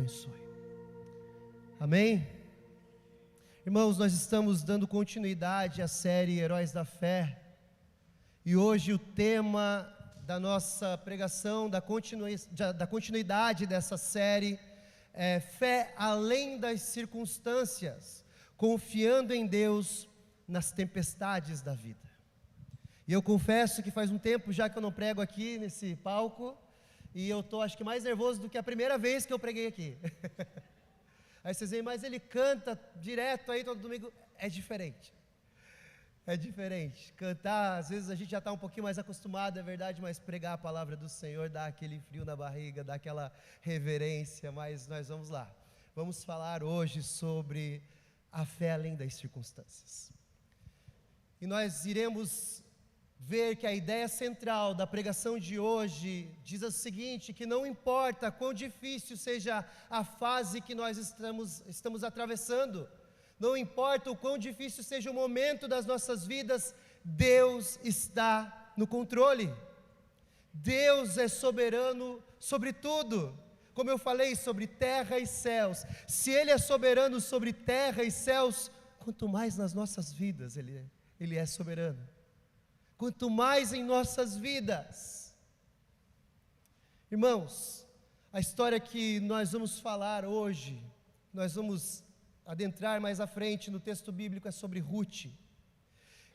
abençoe. Amém? Irmãos, nós estamos dando continuidade à série Heróis da Fé, e hoje o tema da nossa pregação, da continuidade dessa série, é fé além das circunstâncias, confiando em Deus nas tempestades da vida. E eu confesso que faz um tempo já que eu não prego aqui nesse palco, e eu estou acho que mais nervoso do que a primeira vez que eu preguei aqui. Aí vocês veem, mas ele canta direto aí todo domingo. É diferente. É diferente. Cantar, às vezes a gente já está um pouquinho mais acostumado, é verdade, mas pregar a palavra do Senhor dá aquele frio na barriga, dá aquela reverência, mas nós vamos lá. Vamos falar hoje sobre a fé além das circunstâncias. E nós iremos ver que a ideia central da pregação de hoje diz o seguinte, que não importa quão difícil seja a fase que nós estamos atravessando, não importa o quão difícil seja o momento das nossas vidas, Deus está no controle. Deus é soberano sobre tudo. Como eu falei, sobre terra e céus. Se Ele é soberano sobre terra e céus, quanto mais nas nossas vidas Ele é soberano. Quanto mais em nossas vidas. Irmãos, a história que nós vamos falar hoje, nós vamos adentrar mais à frente no texto bíblico, é sobre Ruth.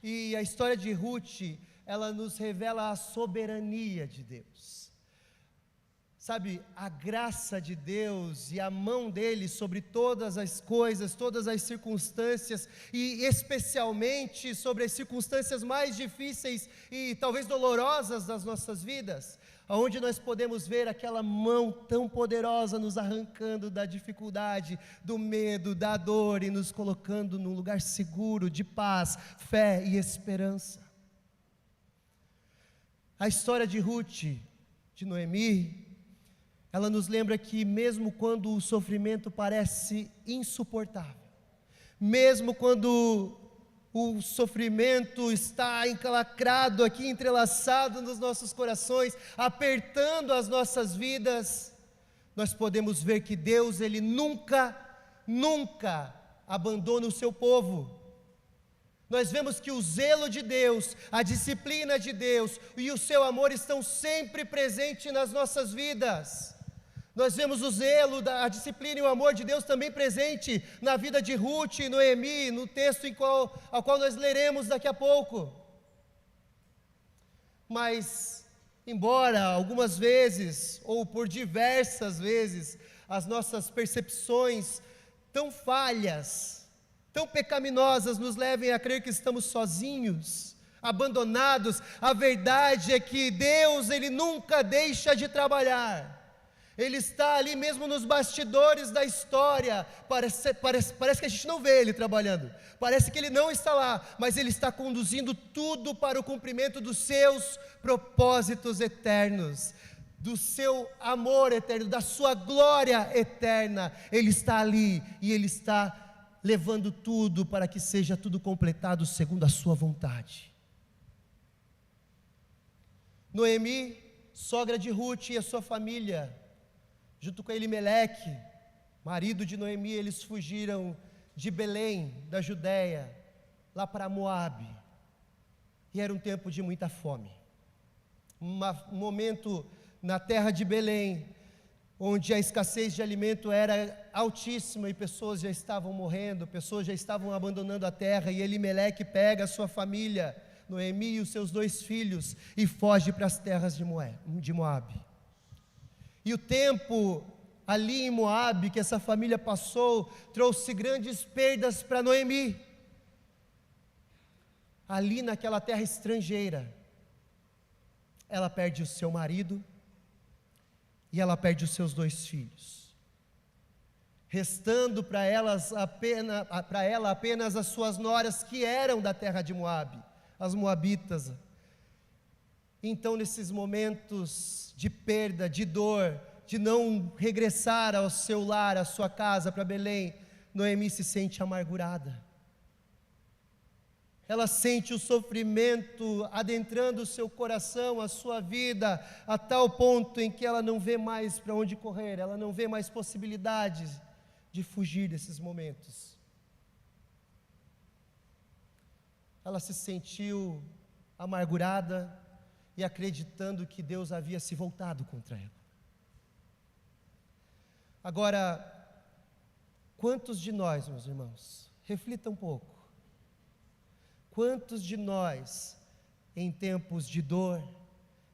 E a história de Ruth, ela nos revela a soberania de Deus. Sabe, a graça de Deus e a mão dele sobre todas as coisas, todas as circunstâncias, e especialmente sobre as circunstâncias mais difíceis e talvez dolorosas das nossas vidas, onde nós podemos ver aquela mão tão poderosa nos arrancando da dificuldade, do medo, da dor e nos colocando num lugar seguro, de paz, fé e esperança. A história de Ruth, de Noemi, ela nos lembra que mesmo quando o sofrimento parece insuportável, mesmo quando o sofrimento está encalacrado aqui, entrelaçado nos nossos corações, apertando as nossas vidas, nós podemos ver que Deus, Ele nunca abandona o seu povo. Nós vemos que o zelo de Deus, a disciplina de Deus e o seu amor estão sempre presentes nas nossas vidas. Nós vemos o zelo, a disciplina e o amor de Deus também presente na vida de Ruth e Noemi, no texto ao qual nós leremos daqui a pouco. Mas, embora algumas vezes, ou por diversas vezes, as nossas percepções tão falhas, tão pecaminosas, nos levem a crer que estamos sozinhos, abandonados, a verdade é que Deus, Ele nunca deixa de trabalhar. Ele está ali mesmo nos bastidores da história. Parece que a gente não vê Ele trabalhando, parece que Ele não está lá, mas Ele está conduzindo tudo para o cumprimento dos seus propósitos eternos, do seu amor eterno, da sua glória eterna. Ele está ali e Ele está levando tudo para que seja tudo completado segundo a sua vontade. Noemi, sogra de Ruth e a sua família, junto com Elimeleque, marido de Noemi, eles fugiram de Belém, da Judéia, lá para Moabe, e era um tempo de muita fome, um momento na terra de Belém, onde a escassez de alimento era altíssima, e pessoas já estavam morrendo, pessoas já estavam abandonando a terra, e Elimeleque pega a sua família, Noemi e os seus 2 filhos, e foge para as terras de Moabe. E o tempo ali em Moabe que essa família passou, trouxe grandes perdas para Noemi. Ali naquela terra estrangeira, ela perde o seu marido, e ela perde os seus 2 filhos, restando para ela apenas as suas noras, que eram da terra de Moabe, as moabitas. Então, nesses momentos de perda, de dor, de não regressar ao seu lar, à sua casa, para Belém, Noemi se sente amargurada. ela sente o sofrimento adentrando o seu coração, a sua vida, a tal ponto em que ela não vê mais para onde correr, ela não vê mais possibilidades de fugir desses momentos. Ela se sentiu amargurada e acreditando que Deus havia se voltado contra ela. Agora, quantos de nós, meus irmãos, reflita um pouco, quantos de nós, em tempos de dor,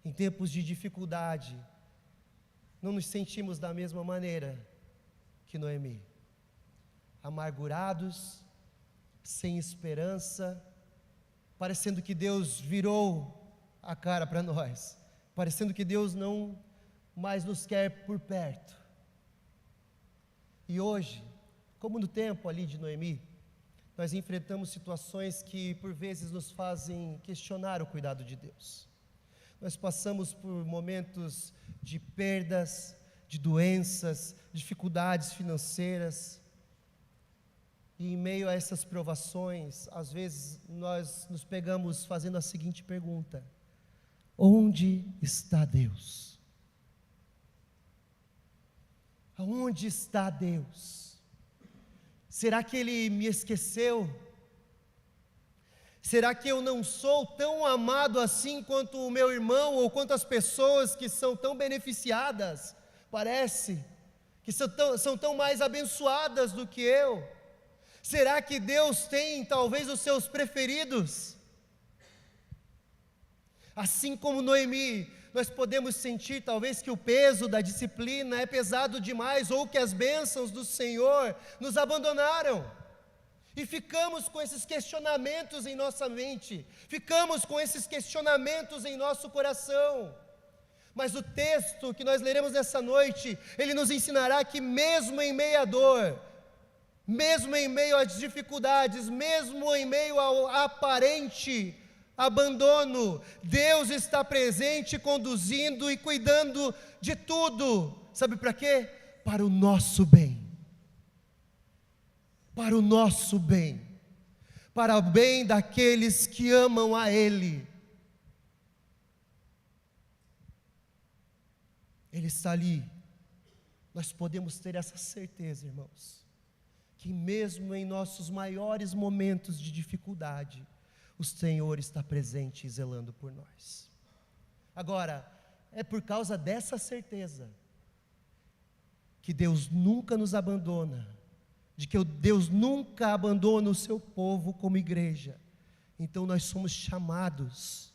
em tempos de dificuldade, não nos sentimos da mesma maneira que Noemi? Amargurados, sem esperança, parecendo que Deus virou a cara para nós, parecendo que Deus não mais nos quer por perto. E hoje, como no tempo ali de Noemi, nós enfrentamos situações que por vezes nos fazem questionar o cuidado de Deus. Nós passamos por momentos de perdas, de doenças, dificuldades financeiras. E em meio a essas provações, às vezes nós nos pegamos fazendo a seguinte pergunta: onde está Deus? Aonde está Deus? Será que Ele me esqueceu? Será que eu não sou tão amado assim quanto o meu irmão ou quanto as pessoas que são tão beneficiadas? Parece que são tão mais abençoadas do que eu. Será que Deus tem talvez os seus preferidos? Assim como Noemi, nós podemos sentir talvez que o peso da disciplina é pesado demais, ou que as bênçãos do Senhor nos abandonaram. E ficamos com esses questionamentos em nossa mente, ficamos com esses questionamentos em nosso coração. Mas o texto que nós leremos nessa noite, ele nos ensinará que mesmo em meio à dor, mesmo em meio às dificuldades, mesmo em meio ao aparente abandono, Deus está presente, conduzindo e cuidando de tudo. Sabe para quê? Para o nosso bem. Para o nosso bem. Para o bem daqueles que amam a Ele. Ele está ali. Nós podemos ter essa certeza, irmãos, que mesmo em nossos maiores momentos de dificuldade, o Senhor está presente e zelando por nós. Agora, é por causa dessa certeza que Deus nunca nos abandona, de que Deus nunca abandona o seu povo como igreja. Então nós somos chamados,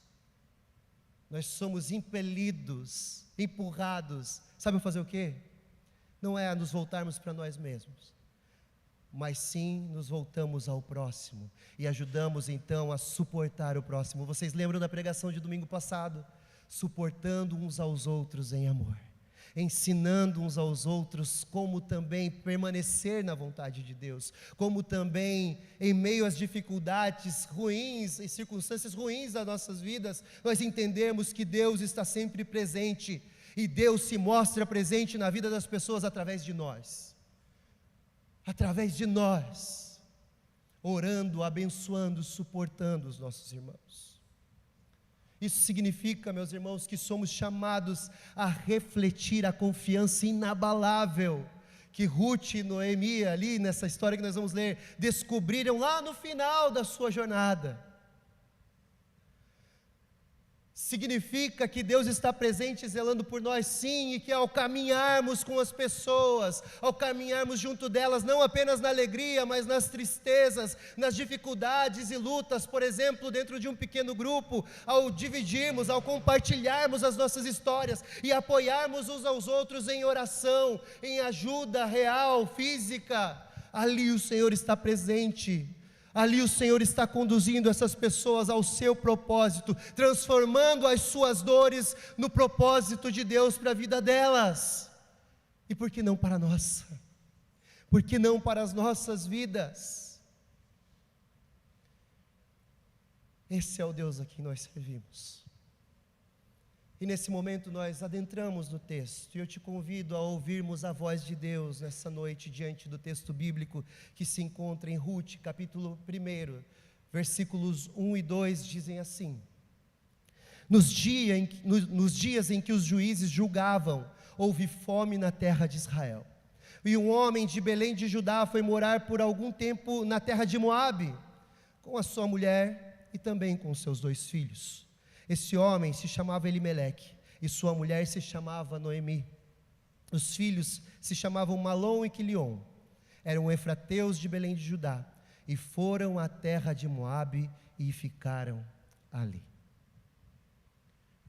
nós somos impelidos, empurrados, sabe fazer o quê? Não é a nos voltarmos para nós mesmos, mas sim nos voltamos ao próximo e ajudamos então a suportar o próximo. Vocês lembram da pregação de domingo passado? Suportando uns aos outros em amor, ensinando uns aos outros como também permanecer na vontade de Deus, como também em meio às dificuldades ruins e circunstâncias ruins das nossas vidas, nós entendemos que Deus está sempre presente e Deus se mostra presente na vida das pessoas através de nós. Através de nós, orando, abençoando, suportando os nossos irmãos. Isso significa, meus irmãos, que somos chamados a refletir a confiança inabalável que Ruth e Noemi, ali nessa história que nós vamos ler, descobriram lá no final da sua jornada. Significa que Deus está presente e zelando por nós, sim, e que ao caminharmos com as pessoas, ao caminharmos junto delas, não apenas na alegria, mas nas tristezas, nas dificuldades e lutas, por exemplo, dentro de um pequeno grupo, ao dividirmos, ao compartilharmos as nossas histórias e apoiarmos uns aos outros em oração, em ajuda real, física, ali o Senhor está presente. Ali o Senhor está conduzindo essas pessoas ao seu propósito, transformando as suas dores no propósito de Deus para a vida delas. E por que não para a nossa? Por que não para as nossas vidas? Esse é o Deus a quem nós servimos. E nesse momento nós adentramos no texto, e eu te convido a ouvirmos a voz de Deus nessa noite, diante do texto bíblico que se encontra em Ruth, capítulo 1, versículos 1 e 2 dizem assim: nos dias em que os juízes julgavam, houve fome na terra de Israel. E um homem de Belém de Judá foi morar por algum tempo na terra de Moabe, com a sua mulher e também com seus 2 filhos. Esse homem se chamava Elimeleque, e sua mulher se chamava Noemi. Os filhos se chamavam Malom e Quilion. Eram efrateus de Belém de Judá, e foram à terra de Moabe e ficaram ali.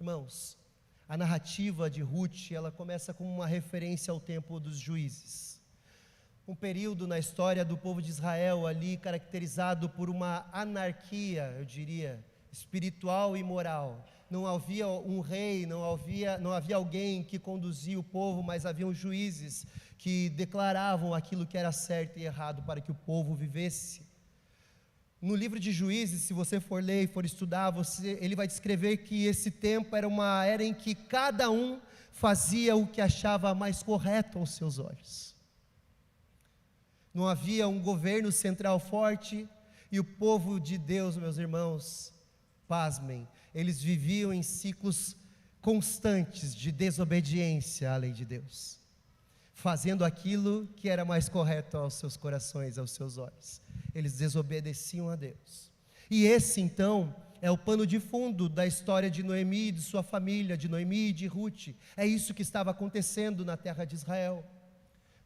Irmãos, a narrativa de Ruth, ela começa com uma referência ao tempo dos juízes. Um período na história do povo de Israel ali caracterizado por uma anarquia, eu diria, espiritual e moral. Não havia um rei, não havia alguém que conduzia o povo, mas haviam juízes que declaravam aquilo que era certo e errado para que o povo vivesse. No livro de Juízes, se você for ler e for estudar, ele vai descrever que esse tempo era uma era em que cada um fazia o que achava mais correto aos seus olhos. Não havia um governo central forte, e o povo de Deus, meus irmãos, pasmem, eles viviam em ciclos constantes de desobediência à lei de Deus, fazendo aquilo que era mais correto aos seus corações, aos seus olhos. Eles desobedeciam a Deus. E esse então é o pano de fundo da história de Noemi e de sua família, de Noemi e de Ruth. É isso que estava acontecendo na terra de Israel.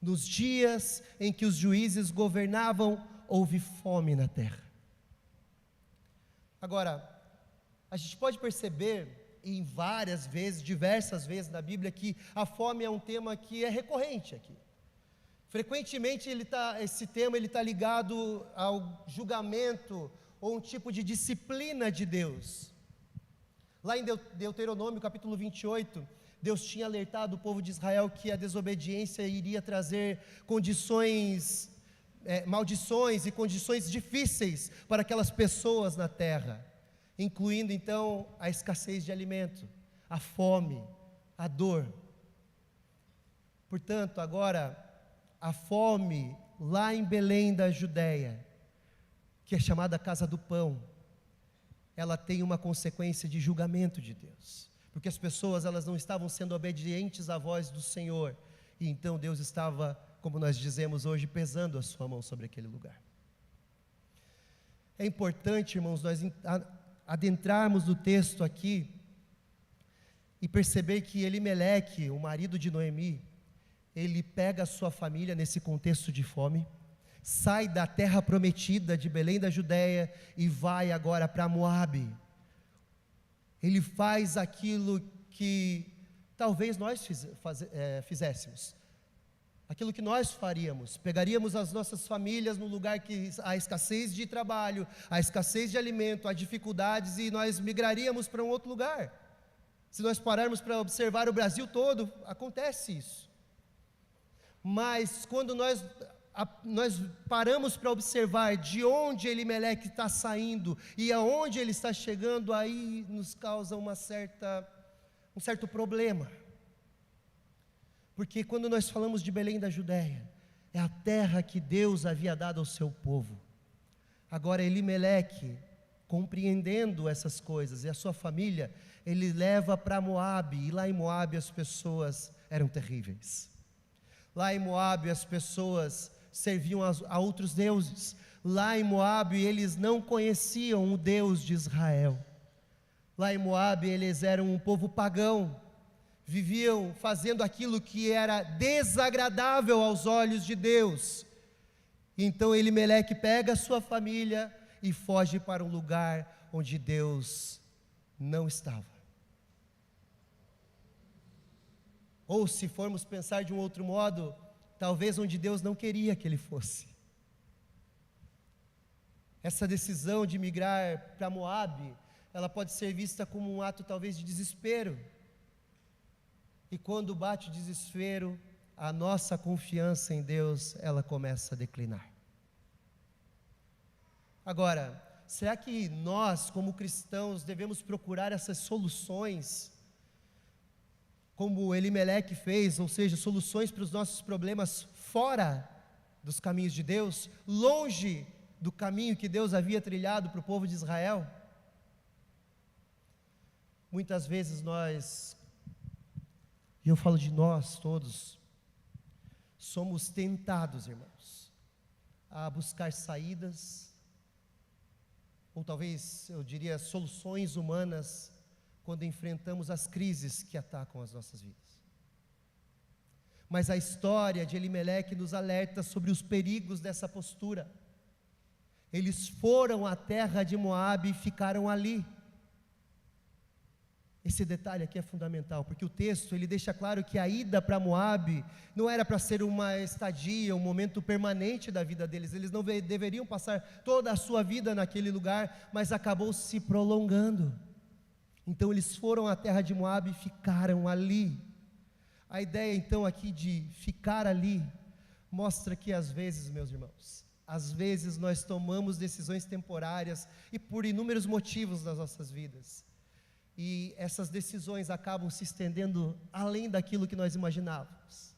Nos dias em que os juízes governavam, houve fome na terra. Agora, a gente pode perceber em várias vezes, diversas vezes na Bíblia, que a fome é um tema que é recorrente aqui. Frequentemente esse tema está ligado ao julgamento ou um tipo de disciplina de Deus. Lá em Deuteronômio capítulo 28, Deus tinha alertado o povo de Israel que a desobediência iria trazer maldições e condições difíceis para aquelas pessoas na terra, incluindo então a escassez de alimento, a fome, a dor. Portanto, agora, a fome lá em Belém da Judéia, que é chamada Casa do Pão, ela tem uma consequência de julgamento de Deus, porque as pessoas elas não estavam sendo obedientes à voz do Senhor, e então Deus estava, como nós dizemos hoje, pesando a sua mão sobre aquele lugar. É importante, irmãos, nós adentrarmos no texto aqui e perceber que Elimeleque, o marido de Noemi, ele pega a sua família nesse contexto de fome, sai da terra prometida de Belém da Judéia e vai agora para Moabe. Ele faz aquilo que talvez nós fizéssemos, aquilo que nós faríamos, pegaríamos as nossas famílias no lugar que há escassez de trabalho, há escassez de alimento, há dificuldades, e nós migraríamos para um outro lugar. Se nós pararmos para observar o Brasil todo, acontece isso. Mas quando nós paramos para observar de onde Elimeleque está saindo e aonde ele está chegando, aí nos causa um certo problema. Porque quando nós falamos de Belém da Judéia, é a terra que Deus havia dado ao seu povo. Agora Elimeleque, compreendendo essas coisas, e a sua família, ele leva para Moabe, e lá em Moabe as pessoas eram terríveis. Lá em Moabe as pessoas serviam a outros deuses. Lá em Moabe eles não conheciam o Deus de Israel. Lá em Moabe eles eram um povo pagão, viviam fazendo aquilo que era desagradável aos olhos de Deus. Então Elimeleque pega a sua família e foge para um lugar onde Deus não estava. Ou, se formos pensar de um outro modo, talvez onde Deus não queria que ele fosse. Essa decisão de migrar para Moabe, ela pode ser vista como um ato talvez de desespero. E quando bate o desespero, a nossa confiança em Deus, ela começa a declinar. Agora, será que nós, como cristãos, devemos procurar essas soluções como Elimeleque fez, ou seja, soluções para os nossos problemas fora dos caminhos de Deus, longe do caminho que Deus havia trilhado para o povo de Israel? Muitas vezes nós, e eu falo de nós todos, somos tentados, irmãos, a buscar saídas, ou talvez eu diria soluções humanas, quando enfrentamos as crises que atacam as nossas vidas. Mas a história de Elimeleque nos alerta sobre os perigos dessa postura. Eles foram à terra de Moabe e ficaram ali. Esse detalhe aqui é fundamental, porque o texto ele deixa claro que a ida para Moabe não era para ser uma estadia, um momento permanente da vida deles. Eles não deveriam passar toda a sua vida naquele lugar, mas acabou se prolongando. Então eles foram à terra de Moabe e ficaram ali. A ideia então aqui de ficar ali mostra que às vezes, meus irmãos, às vezes nós tomamos decisões temporárias e por inúmeros motivos nas nossas vidas. E essas decisões acabam se estendendo além daquilo que nós imaginávamos,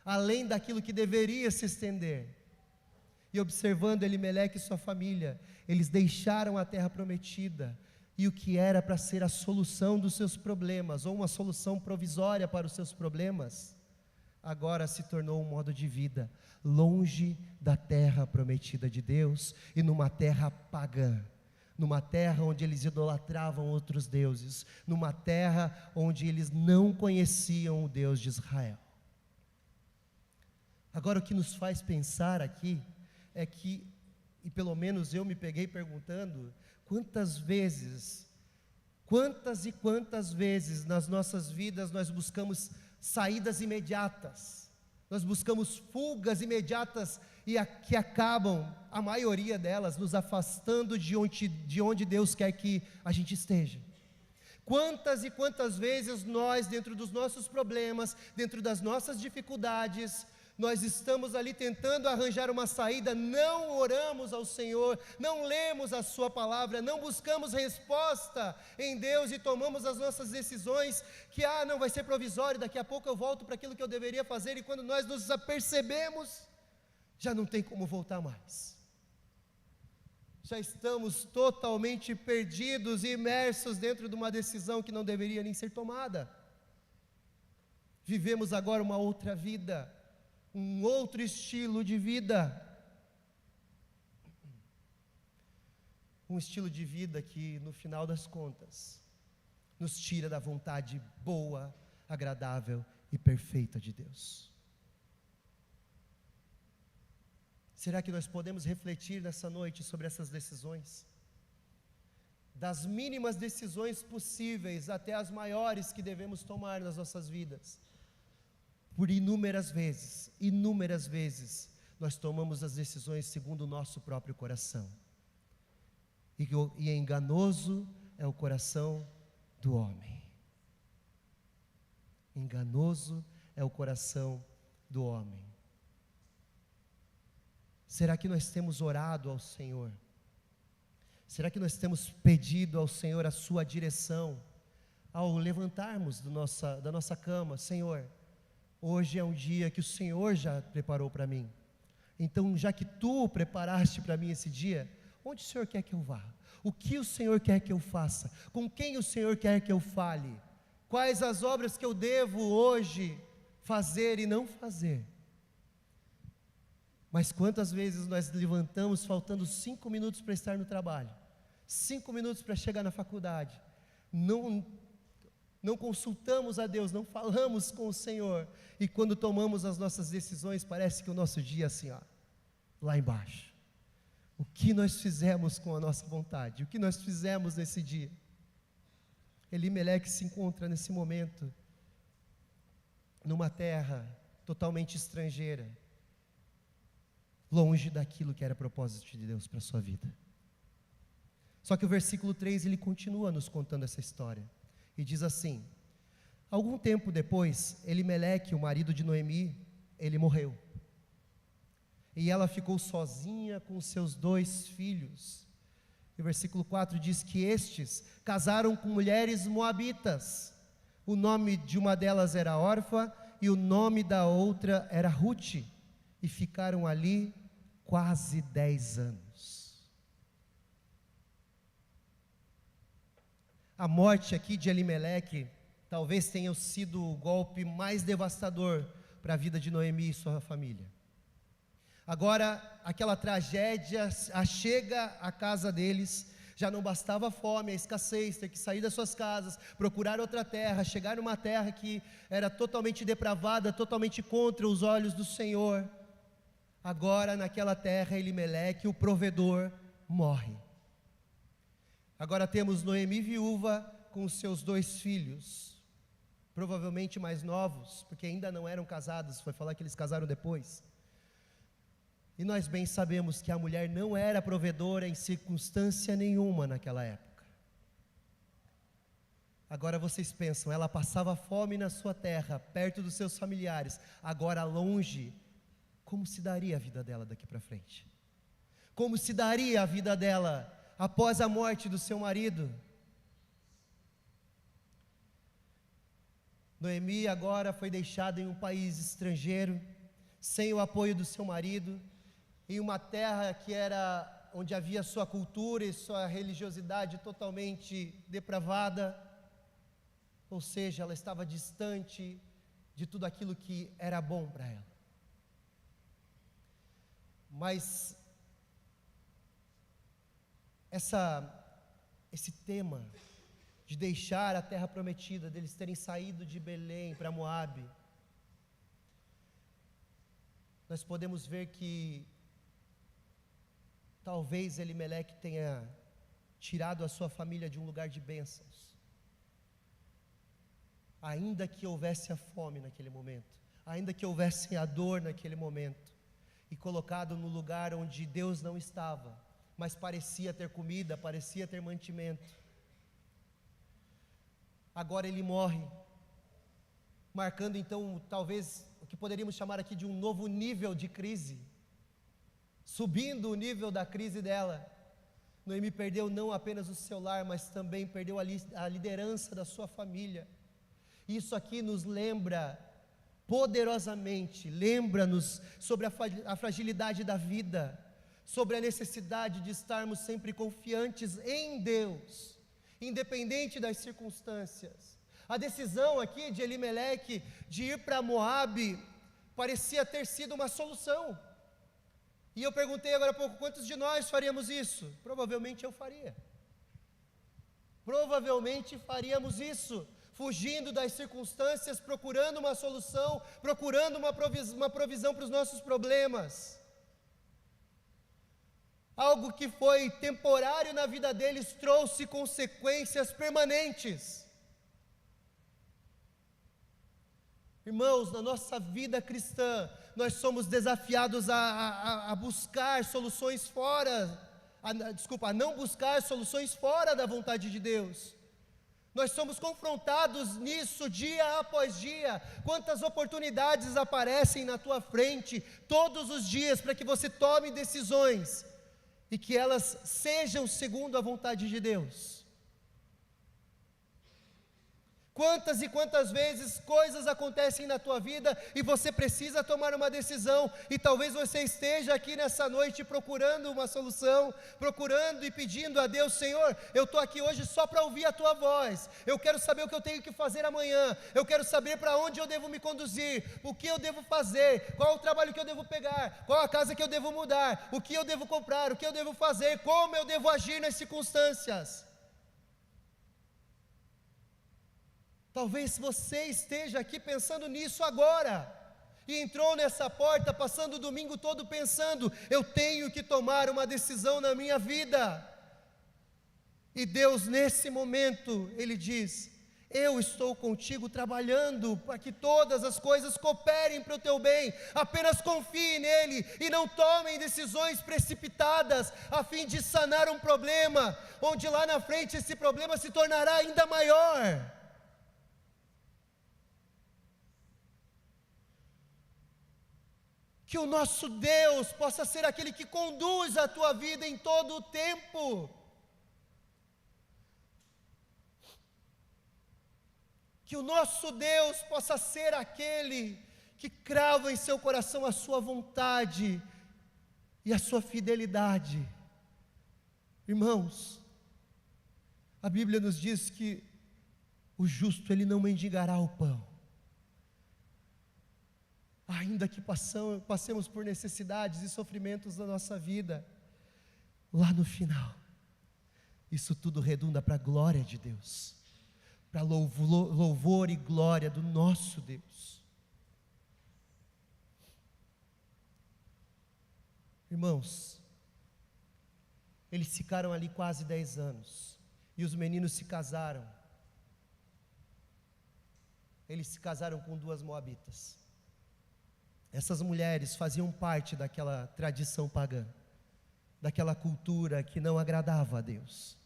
além daquilo que deveria se estender. E observando Elimeleque e sua família, eles deixaram a terra prometida, e o que era para ser a solução dos seus problemas, ou uma solução provisória para os seus problemas, agora se tornou um modo de vida, longe da terra prometida de Deus, e numa terra pagã, numa terra onde eles idolatravam outros deuses, numa terra onde eles não conheciam o Deus de Israel. Agora o que nos faz pensar aqui, é que, e pelo menos eu me peguei perguntando, quantas e quantas vezes nas nossas vidas nós buscamos saídas imediatas, nós buscamos fugas imediatas que acabam, a maioria delas, nos afastando de onde Deus quer que a gente esteja. Quantas e quantas vezes nós, dentro dos nossos problemas, dentro das nossas dificuldades, nós estamos ali tentando arranjar uma saída, não oramos ao Senhor, não lemos a sua palavra, não buscamos resposta em Deus e tomamos as nossas decisões, que não vai ser provisório, daqui a pouco eu volto para aquilo que eu deveria fazer, e quando nós nos apercebemos, já não tem como voltar mais. Já estamos totalmente perdidos e imersos dentro de uma decisão que não deveria nem ser tomada. Vivemos agora uma outra vida, um outro estilo de vida, um estilo de vida que no final das contas nos tira da vontade boa, agradável e perfeita de Deus. Será que nós podemos refletir nessa noite sobre essas decisões? Das mínimas decisões possíveis até as maiores que devemos tomar nas nossas vidas. Por inúmeras vezes, nós tomamos as decisões segundo o nosso próprio coração. E enganoso é o coração do homem. Enganoso é o coração do homem. Será que nós temos orado ao Senhor? Será que nós temos pedido ao Senhor a sua direção? Ao levantarmos da nossa cama, Senhor, hoje é um dia que o Senhor já preparou para mim. Então, já que Tu preparaste para mim esse dia, onde o Senhor quer que eu vá? O que o Senhor quer que eu faça? Com quem o Senhor quer que eu fale? Quais as obras que eu devo hoje fazer e não fazer? Mas quantas vezes nós levantamos faltando 5 minutos para estar no trabalho, 5 minutos para chegar na faculdade, não consultamos a Deus, não falamos com o Senhor, e quando tomamos as nossas decisões, parece que o nosso dia é assim, lá embaixo. O que nós fizemos com a nossa vontade? O que nós fizemos nesse dia? Elimeleque se encontra nesse momento, numa terra totalmente estrangeira, longe daquilo que era propósito de Deus para a sua vida. Só que o versículo 3, ele continua nos contando essa história, e diz assim: algum tempo depois, Elimeleque, o marido de Noemi, ele morreu, e ela ficou sozinha com seus 2 filhos, e o versículo 4 diz que estes casaram com mulheres moabitas, o nome de uma delas era Orfa, e o nome da outra era Rute, e ficaram ali quase 10 anos. A morte aqui de Elimeleque talvez tenha sido o golpe mais devastador para a vida de Noemi e sua família. Agora, aquela tragédia chega à casa deles. Já não bastava a fome, a escassez, ter que sair das suas casas, procurar outra terra, chegar numa terra que era totalmente depravada, totalmente contra os olhos do Senhor. Agora, naquela terra, Elimeleque, o provedor, morre. Agora temos Noemi viúva com os seus 2 filhos, provavelmente mais novos, porque ainda não eram casados, foi falar que eles casaram depois. E nós bem sabemos que a mulher não era provedora em circunstância nenhuma naquela época. Agora vocês pensam, ela passava fome na sua terra, perto dos seus familiares, agora longe, como se daria a vida dela daqui para frente? Como se daria a vida dela após a morte do seu marido? Noemi agora foi deixada em um país estrangeiro, sem o apoio do seu marido, em uma terra que era onde havia sua cultura e sua religiosidade totalmente depravada, ou seja, ela estava distante de tudo aquilo que era bom para ela. Mas esse tema de deixar a terra prometida, deles terem saído de Belém para Moabe, nós podemos ver que talvez Elimeleque tenha tirado a sua família de um lugar de bênçãos, ainda que houvesse a fome naquele momento, ainda que houvesse a dor naquele momento, e colocado no lugar onde Deus não estava, mas parecia ter comida, parecia ter mantimento. Agora ele morre, marcando então talvez o que poderíamos chamar aqui de um novo nível de crise, subindo o nível da crise dela. Noemi perdeu não apenas o seu lar, mas também perdeu a liderança da sua família. Isso aqui nos lembra poderosamente, lembra-nos sobre a fragilidade da vida, sobre a necessidade de estarmos sempre confiantes em Deus, independente das circunstâncias. A decisão aqui de Elimeleque de ir para Moabe parecia ter sido uma solução. E eu perguntei agora há pouco, quantos de nós faríamos isso? Provavelmente eu faria. Provavelmente faríamos isso, fugindo das circunstâncias, procurando uma solução, procurando uma provisão para os nossos problemas. Algo que foi temporário na vida deles trouxe consequências permanentes. Irmãos, na nossa vida cristã, nós somos desafiados a buscar soluções a não buscar soluções fora da vontade de Deus. Nós somos confrontados nisso dia após dia. Quantas oportunidades aparecem na tua frente todos os dias para que você tome decisões e que elas sejam segundo a vontade de Deus. Quantas e quantas vezes coisas acontecem na tua vida e você precisa tomar uma decisão, e talvez você esteja aqui nessa noite procurando uma solução, procurando e pedindo a Deus: Senhor, eu estou aqui hoje só para ouvir a tua voz, eu quero saber o que eu tenho que fazer amanhã, eu quero saber para onde eu devo me conduzir, o que eu devo fazer, qual o trabalho que eu devo pegar, qual a casa que eu devo mudar, o que eu devo comprar, o que eu devo fazer, como eu devo agir nas circunstâncias. Talvez você esteja aqui pensando nisso agora, e entrou nessa porta passando o domingo todo pensando: eu tenho que tomar uma decisão na minha vida. E Deus nesse momento, Ele diz: eu estou contigo trabalhando para que todas as coisas cooperem para o teu bem, apenas confie nele e não tomem decisões precipitadas a fim de sanar um problema, onde lá na frente esse problema se tornará ainda maior. Que o nosso Deus possa ser aquele que conduz a tua vida em todo o tempo. Que o nosso Deus possa ser aquele que crava em seu coração a sua vontade e a sua fidelidade. Irmãos, A Bíblia nos diz que o justo, ele não mendigará o pão. Ainda que passemos por necessidades e sofrimentos na nossa vida, lá no final, isso tudo redunda para a glória de Deus, para louvor e glória do nosso Deus. Irmãos, eles ficaram ali quase 10 anos, e os meninos se casaram. Eles se casaram com 2 moabitas. Essas mulheres faziam parte daquela tradição pagã, daquela cultura que não agradava a Deus.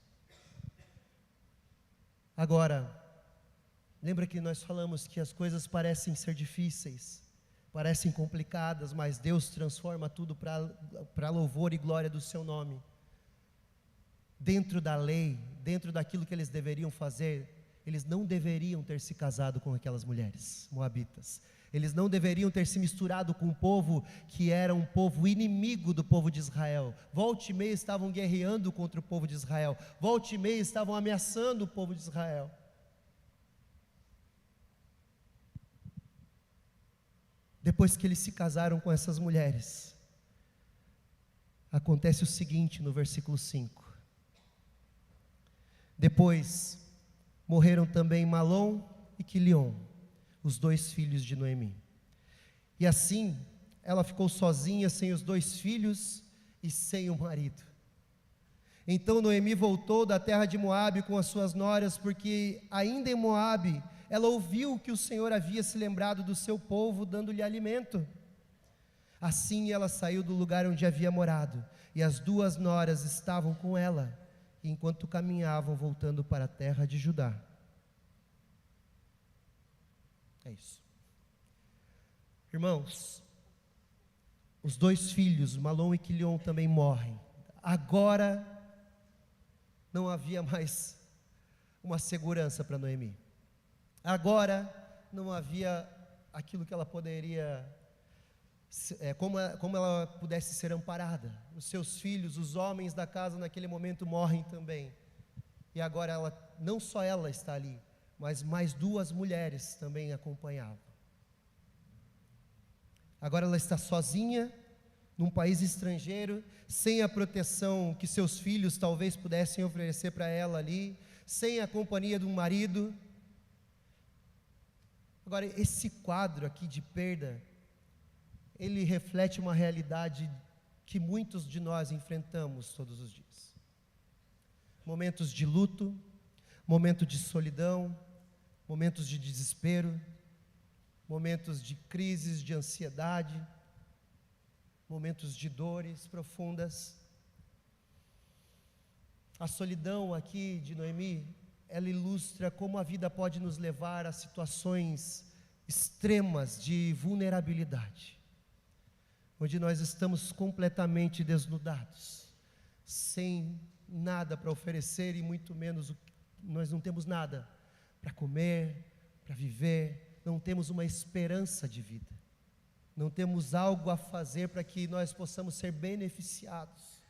Agora, lembra que nós falamos que as coisas parecem ser difíceis, parecem complicadas, mas Deus transforma tudo para louvor e glória do seu nome. Dentro da lei, dentro daquilo que eles deveriam fazer, eles não deveriam ter se casado com aquelas mulheres moabitas. Eles não deveriam ter se misturado com um povo que era um povo inimigo do povo de Israel. Volta e meia estavam guerreando contra o povo de Israel. Volta e meia estavam ameaçando o povo de Israel. Depois que eles se casaram com essas mulheres, acontece o seguinte no versículo 5. Depois morreram também Malom e Quilion, os 2 filhos de Noemi. E assim, ela ficou sozinha, sem os 2 filhos e sem o marido. Então Noemi voltou da terra de Moabe com as suas noras, porque ainda em Moabe, ela ouviu que o Senhor havia se lembrado do seu povo, dando-lhe alimento. Assim ela saiu do lugar onde havia morado, e as 2 noras estavam com ela, enquanto caminhavam voltando para a terra de Judá. É isso. Irmãos, os 2 filhos, Malom e Quilion, também morrem. Agora não havia mais uma segurança para Noemi. Agora não havia aquilo que ela poderia, como ela pudesse ser amparada. Os seus filhos, os homens da casa naquele momento morrem também. E agora não só ela está ali, mas mais 2 mulheres também acompanhavam. Agora ela está sozinha, num país estrangeiro, sem a proteção que seus filhos talvez pudessem oferecer para ela ali, sem a companhia de um marido. Agora, esse quadro aqui de perda, ele reflete uma realidade que muitos de nós enfrentamos todos os dias. Momentos de luto, momento de solidão, momentos de desespero, momentos de crises, de ansiedade, momentos de dores profundas. A solidão aqui de Noemi, ela ilustra como a vida pode nos levar a situações extremas de vulnerabilidade, onde nós estamos completamente desnudados, sem nada para oferecer e muito menos nós não temos nada para comer, para viver, não temos uma esperança de vida, não temos algo a fazer para que nós possamos ser beneficiados.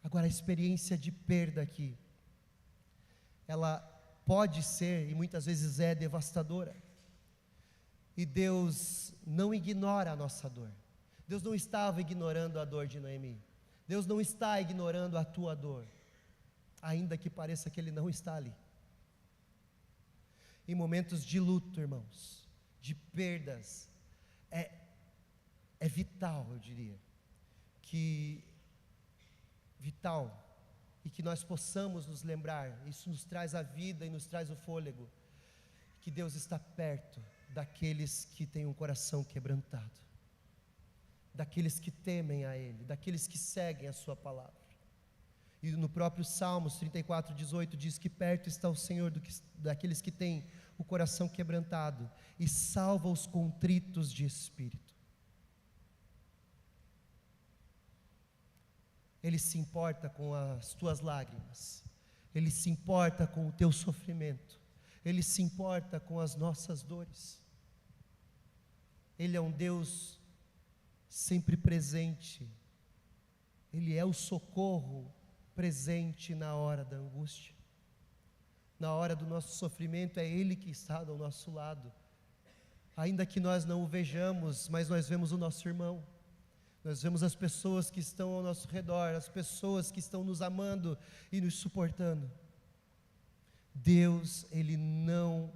Agora, a experiência de perda aqui, ela pode ser e muitas vezes é devastadora, e Deus não ignora a nossa dor. Deus não estava ignorando a dor de Noemi, Deus não está ignorando a tua dor, ainda que pareça que Ele não está ali. Em momentos de luto, irmãos, de perdas, é vital, eu diria, vital, e que nós possamos nos lembrar, isso nos traz a vida e nos traz o fôlego, que Deus está perto daqueles que têm um coração quebrantado, daqueles que temem a Ele, daqueles que seguem a sua palavra. E no próprio Salmos 34:18 diz que perto está o Senhor daqueles que têm o coração quebrantado e salva os contritos de espírito. Ele se importa com as tuas lágrimas, Ele se importa com o teu sofrimento, Ele se importa com as nossas dores. Ele é um Deus sempre presente, Ele é o socorro presente na hora da angústia. Na hora do nosso sofrimento, é Ele que está ao nosso lado. Ainda que nós não o vejamos, mas nós vemos o nosso irmão. Nós vemos as pessoas que estão ao nosso redor, as pessoas que estão nos amando e nos suportando. Deus, Ele não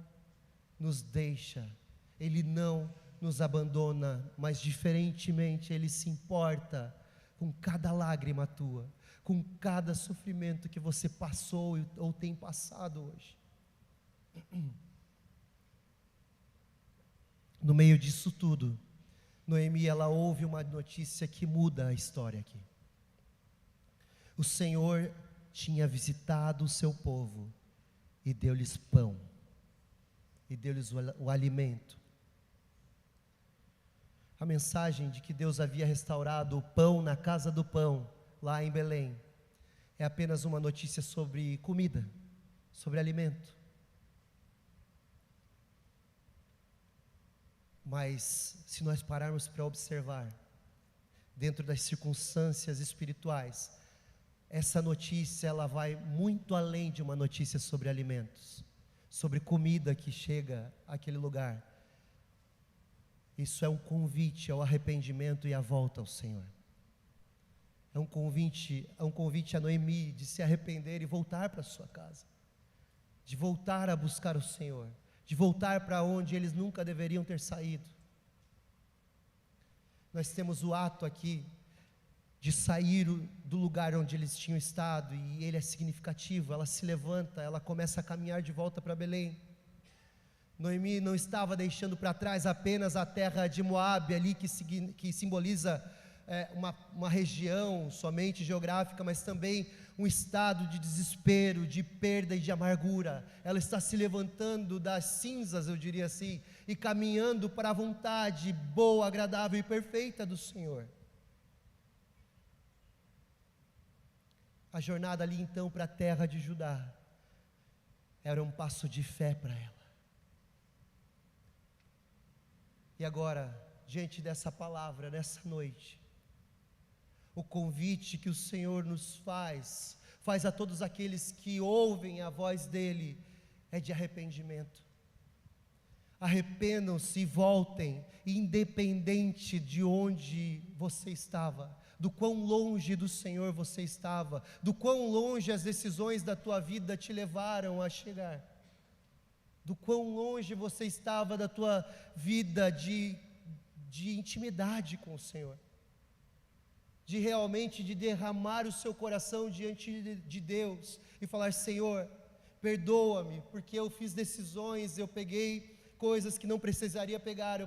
nos deixa, Ele não nos abandona, mas diferentemente Ele se importa com cada lágrima tua, com cada sofrimento que você passou ou tem passado hoje. No meio disso tudo, Noemi, ela ouve uma notícia que muda a história aqui. O Senhor tinha visitado o seu povo e deu-lhes pão, e deu-lhes o alimento. A mensagem de que Deus havia restaurado o pão na casa do pão, lá em Belém, é apenas uma notícia sobre comida, sobre alimento. Mas, se nós pararmos para observar, dentro das circunstâncias espirituais, essa notícia, ela vai muito além de uma notícia sobre alimentos, sobre comida que chega àquele lugar. Isso é um convite ao arrependimento e à volta ao Senhor. É um convite a Noemi de se arrepender e voltar para a sua casa, de voltar a buscar o Senhor, de voltar para onde eles nunca deveriam ter saído. Nós temos o ato aqui de sair do lugar onde eles tinham estado, e ele é significativo. Ela se levanta, ela começa a caminhar de volta para Belém. Noemi não estava deixando para trás apenas a terra de Moabe ali, que simboliza uma região somente geográfica, mas também um estado de desespero, de perda e de amargura. Ela está se levantando das cinzas, eu diria assim, e caminhando para a vontade boa, agradável e perfeita do Senhor. A jornada ali então para a terra de Judá era um passo de fé para ela. E agora, diante dessa palavra, nessa noite, o convite que o Senhor nos faz a todos aqueles que ouvem a voz dEle, é de arrependimento. Arrependam-se e voltem, independente de onde você estava, do quão longe do Senhor você estava, do quão longe as decisões da tua vida te levaram a chegar, do quão longe você estava da tua vida de intimidade com o Senhor, de realmente de derramar o seu coração diante de Deus e falar: Senhor, perdoa-me, porque eu fiz decisões, eu peguei coisas que não precisaria pegar,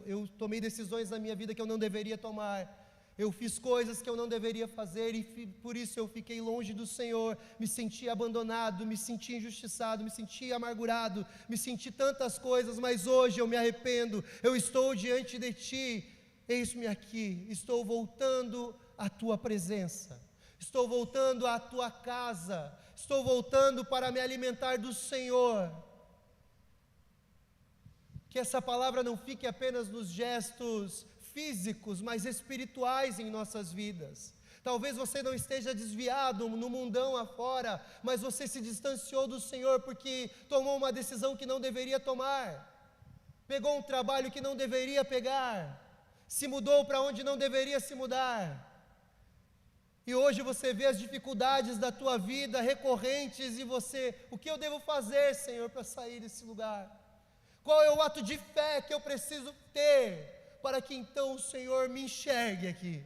eu tomei decisões na minha vida que eu não deveria tomar, eu fiz coisas que eu não deveria fazer, e por isso eu fiquei longe do Senhor, me senti abandonado, me senti injustiçado, me senti amargurado, me senti tantas coisas, mas hoje eu me arrependo, eu estou diante de Ti, eis-me aqui, estou voltando à Tua presença, estou voltando à Tua casa, estou voltando para me alimentar do Senhor. Que essa palavra não fique apenas nos gestos físicos, mas espirituais em nossas vidas. Talvez você não esteja desviado no mundão afora, mas você se distanciou do Senhor porque tomou uma decisão que não deveria tomar, pegou um trabalho que não deveria pegar, se mudou para onde não deveria se mudar, e hoje você vê as dificuldades da tua vida recorrentes, e você: o que eu devo fazer, Senhor, para sair desse lugar? Qual é o ato de fé que eu preciso ter para que então o Senhor me enxergue aqui?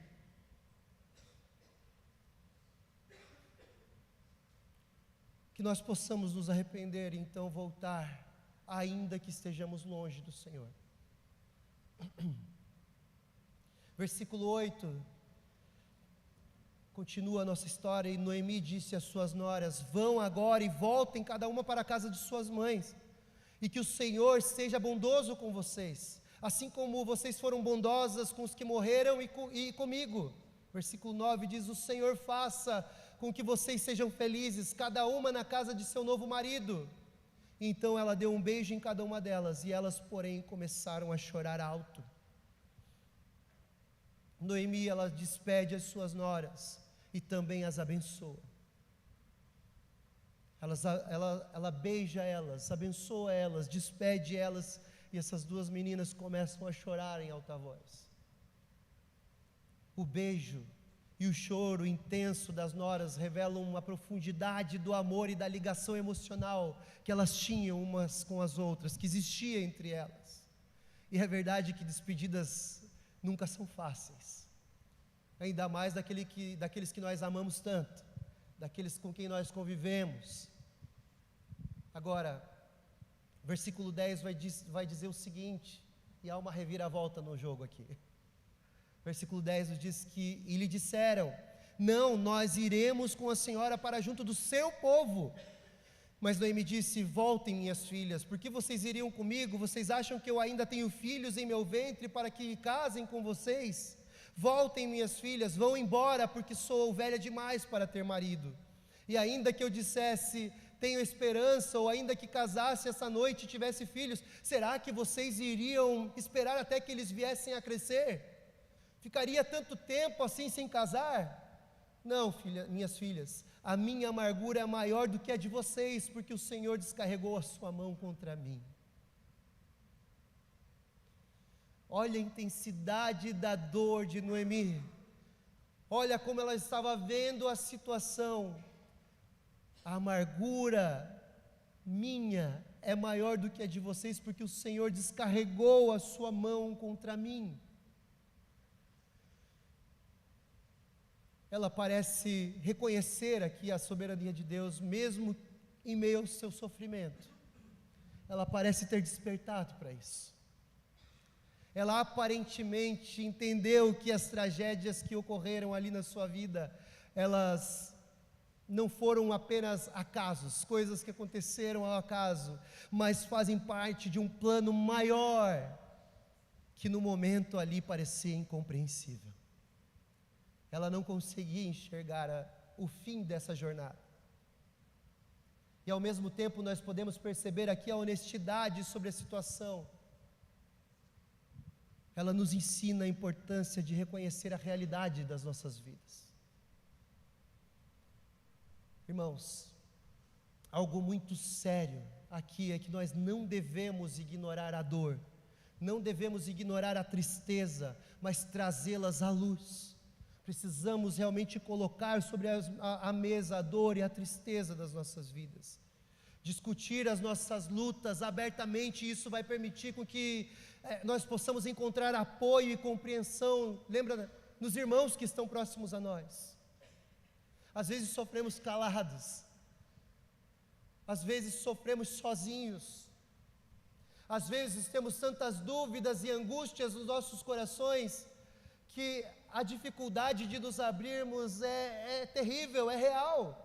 Que nós possamos nos arrepender e então voltar, ainda que estejamos longe do Senhor. Versículo 8, continua a nossa história: e Noemi disse às suas noras: vão agora e voltem cada uma para a casa de suas mães, e que o Senhor seja bondoso com vocês, assim como vocês foram bondosas com os que morreram e comigo. Versículo 9 diz: o Senhor faça com que vocês sejam felizes, cada uma na casa de seu novo marido. E então ela deu um beijo em cada uma delas, e elas, porém, começaram a chorar alto. Noemi, ela despede as suas noras e também as abençoa. ela beija elas, abençoa elas, despede elas, e essas duas meninas começam a chorar em alta voz. O beijo e o choro intenso das noras revelam uma profundidade do amor e da ligação emocional que elas tinham umas com as outras, que existia entre elas. E é verdade que despedidas nunca são fáceis, ainda mais daqueles que nós amamos tanto, daqueles com quem nós convivemos. Agora, versículo 10 vai dizer o seguinte, e há uma reviravolta no jogo aqui. Versículo 10 nos diz que, e lhe disseram: não, nós iremos com a senhora para junto do seu povo. Mas Noemi disse: voltem, minhas filhas, porque vocês iriam comigo? Vocês acham que eu ainda tenho filhos em meu ventre para que casem com vocês? Voltem, minhas filhas, vão embora, porque sou velha demais para ter marido. E ainda que eu dissesse: tenho esperança, ou ainda que casasse essa noite e tivesse filhos, será que vocês iriam esperar até que eles viessem a crescer? Ficaria tanto tempo assim sem casar? Não, minhas filhas, a minha amargura é maior do que a de vocês, porque o Senhor descarregou a sua mão contra mim. Olha a intensidade da dor de Noemi, olha como ela estava vendo a situação. A amargura minha é maior do que a de vocês, porque o Senhor descarregou a sua mão contra mim. Ela parece reconhecer aqui a soberania de Deus, mesmo em meio ao seu sofrimento. Ela parece ter despertado para isso. Ela aparentemente entendeu que as tragédias que ocorreram ali na sua vida, elas não foram apenas acasos, coisas que aconteceram ao acaso, mas fazem parte de um plano maior, que no momento ali parecia incompreensível. Ela não conseguia enxergar o fim dessa jornada. E ao mesmo tempo nós podemos perceber aqui a honestidade sobre a situação. Ela nos ensina a importância de reconhecer a realidade das nossas vidas. Irmãos, algo muito sério aqui é que nós não devemos ignorar a dor, não devemos ignorar a tristeza, mas trazê-las à luz. Precisamos realmente colocar sobre a mesa a dor e a tristeza das nossas vidas, discutir as nossas lutas abertamente. Isso vai permitir com que nós possamos encontrar apoio e compreensão, lembra, nos irmãos que estão próximos a nós. Às vezes sofremos calados, às vezes sofremos sozinhos, às vezes temos tantas dúvidas e angústias nos nossos corações, que a dificuldade de nos abrirmos é terrível, é real.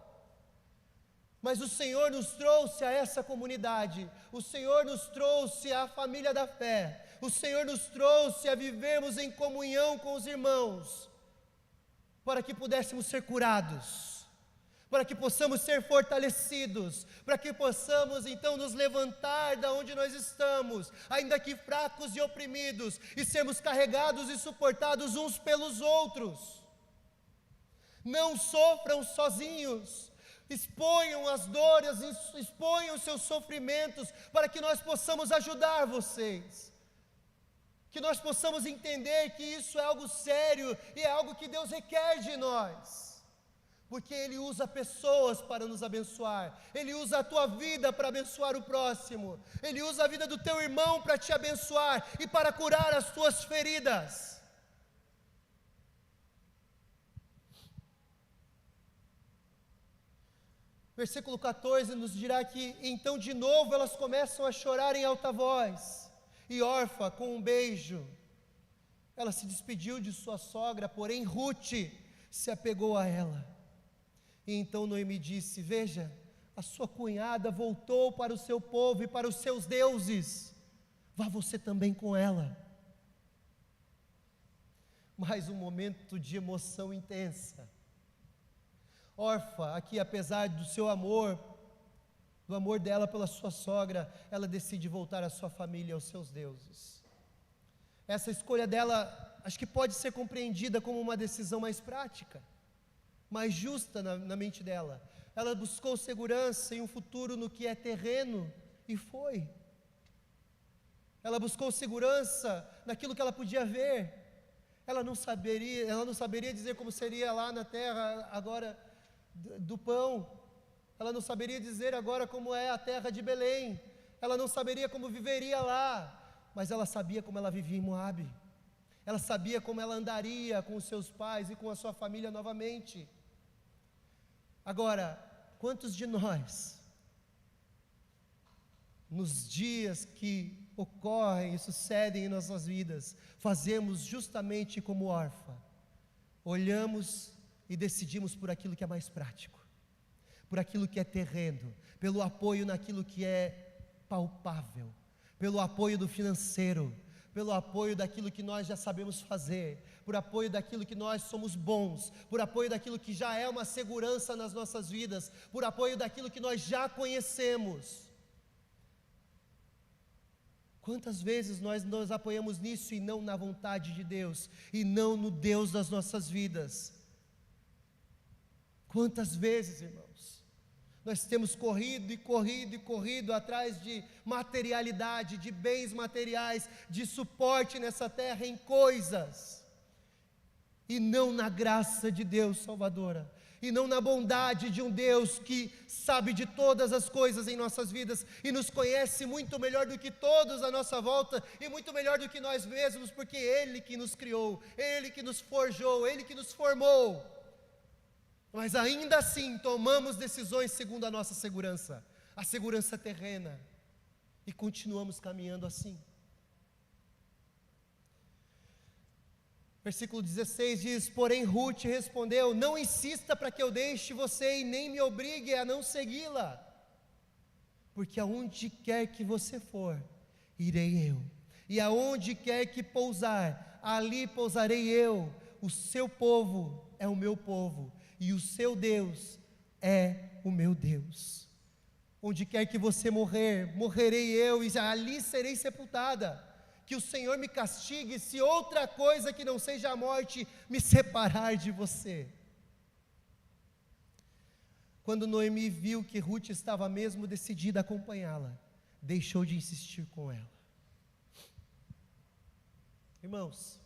Mas o Senhor nos trouxe a essa comunidade, o Senhor nos trouxe à família da fé, o Senhor nos trouxe a vivermos em comunhão com os irmãos, para que pudéssemos ser curados, para que possamos ser fortalecidos, para que possamos então nos levantar da onde nós estamos, ainda que fracos e oprimidos, e sermos carregados e suportados uns pelos outros. Não sofram sozinhos, exponham as dores, exponham os seus sofrimentos, para que nós possamos ajudar vocês, que nós possamos entender que isso é algo sério, e é algo que Deus requer de nós, porque Ele usa pessoas para nos abençoar, Ele usa a tua vida para abençoar o próximo, Ele usa a vida do teu irmão para te abençoar, e para curar as tuas feridas. Versículo 14 nos dirá que, então de novo elas começam a chorar em alta voz, e Orfa, com um beijo, ela se despediu de sua sogra, porém Ruth se apegou a ela. E então Noemi disse: veja, a sua cunhada voltou para o seu povo e para os seus deuses, vá você também com ela. Mais um momento de emoção intensa. Orfa, aqui, apesar do seu amor, do amor dela pela sua sogra, ela decide voltar à sua família e aos seus deuses. Essa escolha dela, acho que pode ser compreendida como uma decisão mais prática, mais justa na mente dela. ela buscou segurança em um futuro no que é terreno, e foi. Ela buscou segurança naquilo que ela podia ver. Ela não saberia dizer como seria lá na terra agora do pão. Ela não saberia dizer agora como é a terra de Belém. Ela não saberia como viveria lá, mas ela sabia como ela vivia em Moabe. Ela sabia como ela andaria com os seus pais e com a sua família novamente. Agora, quantos de nós, nos dias que ocorrem e sucedem em nossas vidas, fazemos justamente como órfã? Olhamos e decidimos por aquilo que é mais prático, por aquilo que é terreno, pelo apoio naquilo que é palpável, pelo apoio do financeiro, pelo apoio daquilo que nós já sabemos fazer, por apoio daquilo que nós somos bons, por apoio daquilo que já é uma segurança nas nossas vidas, por apoio daquilo que nós já conhecemos. Quantas vezes nós nos apoiamos nisso e não na vontade de Deus, e não no Deus das nossas vidas? Quantas vezes, irmãos, nós temos corrido atrás de materialidade, de bens materiais, de suporte nessa terra em coisas, e não na graça de Deus salvadora, e não na bondade de um Deus que sabe de todas as coisas em nossas vidas, e nos conhece muito melhor do que todos à nossa volta, e muito melhor do que nós mesmos, porque Ele que nos criou, Ele que nos forjou, Ele que nos formou. Mas ainda assim tomamos decisões segundo a nossa segurança, a segurança terrena, e continuamos caminhando assim. Versículo 16 diz: porém Ruth respondeu: não insista para que eu deixe você, e nem me obrigue a não segui-la, porque aonde quer que você for, irei eu, e aonde quer que pousar, ali pousarei eu. O seu povo é o meu povo, e o seu Deus é o meu Deus. Onde quer que você morrer, morrerei eu, e ali serei sepultada. Que o Senhor me castigue, se outra coisa que não seja a morte me separar de você. Quando Noemi viu que Ruth estava mesmo decidida a acompanhá-la, deixou de insistir com ela. Irmãos,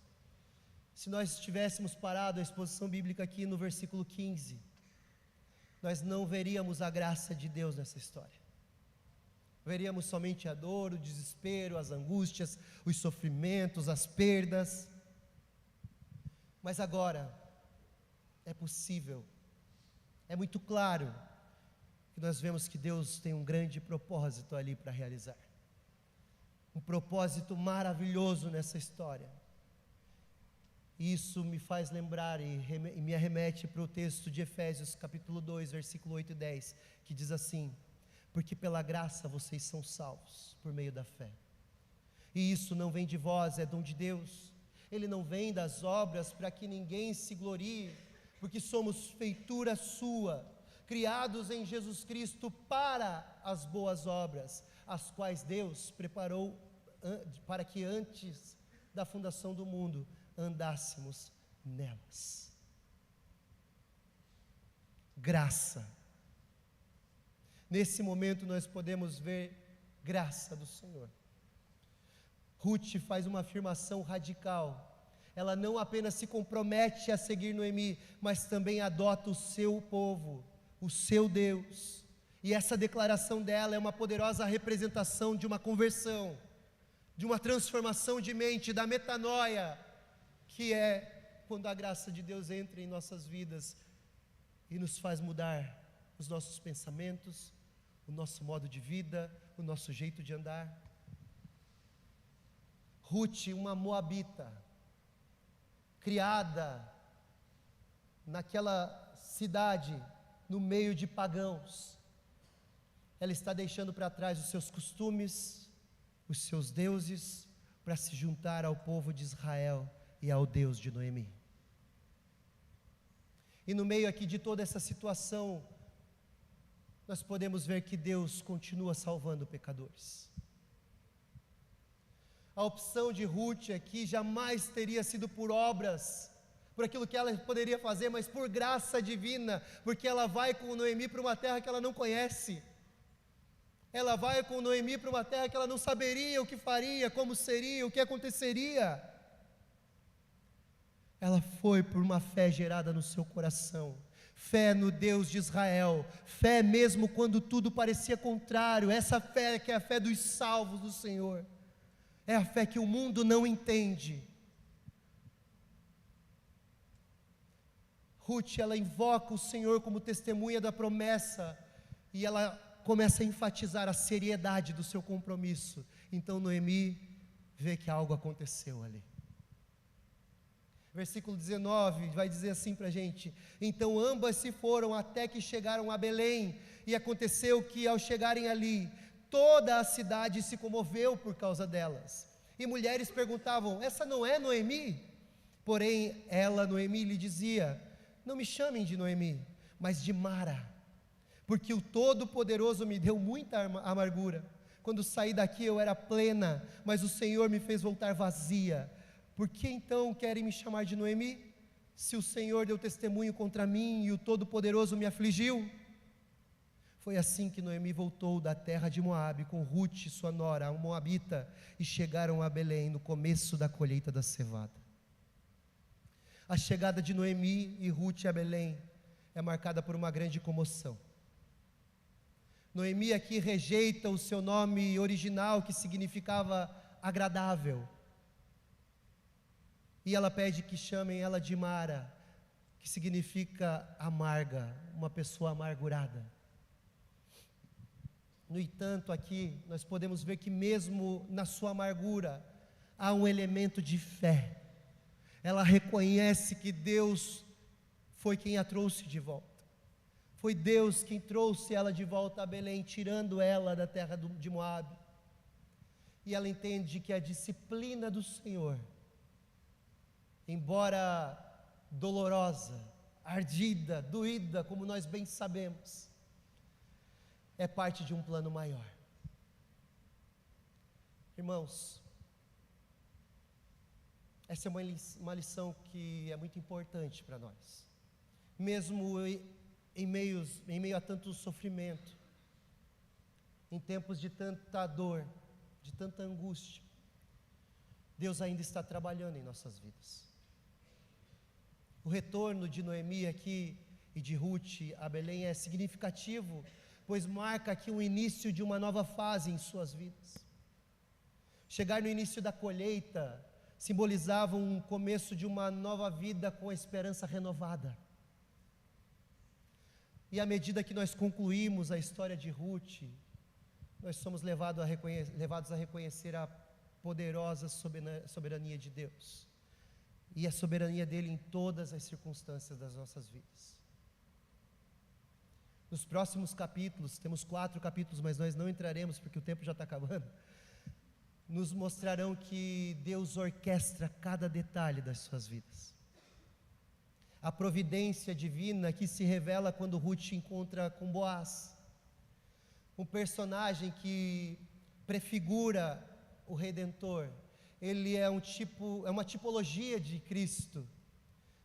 se nós tivéssemos parado a exposição bíblica aqui no versículo 15, nós não veríamos a graça de Deus nessa história. Veríamos somente a dor, o desespero, as angústias, os sofrimentos, as perdas. Mas agora, é possível, é muito claro, que nós vemos que Deus tem um grande propósito ali para realizar. Um propósito maravilhoso nessa história. Isso me faz lembrar e me arremete para o texto de Efésios capítulo 2, versículo 8 e 10, que diz assim: porque pela graça vocês são salvos, por meio da fé. E isso não vem de vós, é dom de Deus. Ele não vem das obras para que ninguém se glorie, porque somos feitura sua, criados em Jesus Cristo para as boas obras, as quais Deus preparou para que antes da fundação do mundo andássemos nelas. Graça. Nesse momento nós podemos ver graça do Senhor. Ruth faz uma afirmação radical. Ela não apenas se compromete a seguir Noemi, mas também adota o seu povo, o seu Deus. E essa declaração dela é uma poderosa representação de uma conversão, de uma transformação de mente, da metanoia, que é quando a graça de Deus entra em nossas vidas e nos faz mudar os nossos pensamentos, o nosso modo de vida, o nosso jeito de andar. Ruth, uma moabita, criada naquela cidade, no meio de pagãos, ela está deixando para trás os seus costumes, os seus deuses, para se juntar ao povo de Israel e ao Deus de Noemi. E no meio aqui de toda essa situação, nós podemos ver que Deus continua salvando pecadores. A opção de Ruth aqui jamais teria sido por obras, por aquilo que ela poderia fazer, mas por graça divina, porque ela vai com Noemi para uma terra que ela não conhece. Ela vai com Noemi para uma terra que ela não saberia o que faria, como seria, o que aconteceria. Ela foi por uma fé gerada no seu coração, fé no Deus de Israel, fé mesmo quando tudo parecia contrário. Essa fé que é a fé dos salvos do Senhor, é a fé que o mundo não entende. Ruth, ela invoca o Senhor como testemunha da promessa, e ela começa a enfatizar a seriedade do seu compromisso. Então Noemi vê que algo aconteceu ali. Versículo 19 vai dizer assim para a gente: então ambas se foram até que chegaram a Belém, e aconteceu que ao chegarem ali, toda a cidade se comoveu por causa delas, e mulheres perguntavam: essa não é Noemi? Porém ela, Noemi, lhe dizia: não me chamem de Noemi, mas de Mara, porque o Todo-Poderoso me deu muita amargura. Quando saí daqui eu era plena, mas o Senhor me fez voltar vazia. Por que então querem me chamar de Noemi, se o Senhor deu testemunho contra mim e o Todo-Poderoso me afligiu? Foi assim que Noemi voltou da terra de Moabe com Ruth, sua nora, a moabita, e chegaram a Belém no começo da colheita da cevada. A chegada de Noemi e Ruth a Belém é marcada por uma grande comoção. Noemi aqui rejeita o seu nome original, que significava agradável, e ela pede que chamem ela de Mara, que significa amarga, uma pessoa amargurada. No entanto, aqui nós podemos ver que mesmo na sua amargura, há um elemento de fé. Ela reconhece que Deus foi quem a trouxe de volta. Foi Deus quem trouxe ela de volta a Belém, tirando ela da terra de Moabe. E ela entende que a disciplina do Senhor, embora dolorosa, ardida, doída, como nós bem sabemos, é parte de um plano maior. Irmãos, essa é uma lição que é muito importante para nós. Mesmo em meio a tanto sofrimento, em tempos de tanta dor, de tanta angústia, Deus ainda está trabalhando em nossas vidas. O retorno de Noemi aqui e de Ruth a Belém é significativo, pois marca aqui o início de uma nova fase em suas vidas. Chegar no início da colheita simbolizava um começo de uma nova vida com a esperança renovada. E à medida que nós concluímos a história de Ruth, nós somos levados a reconhecer a poderosa soberania de Deus, e a soberania dele em todas as circunstâncias das nossas vidas. Nos próximos capítulos, temos 4 capítulos, mas nós não entraremos porque o tempo já está acabando, nos mostrarão que Deus orquestra cada detalhe das suas vidas. A providência divina que se revela quando Ruth se encontra com Boaz, um personagem que prefigura o Redentor. Ele é uma tipologia de Cristo,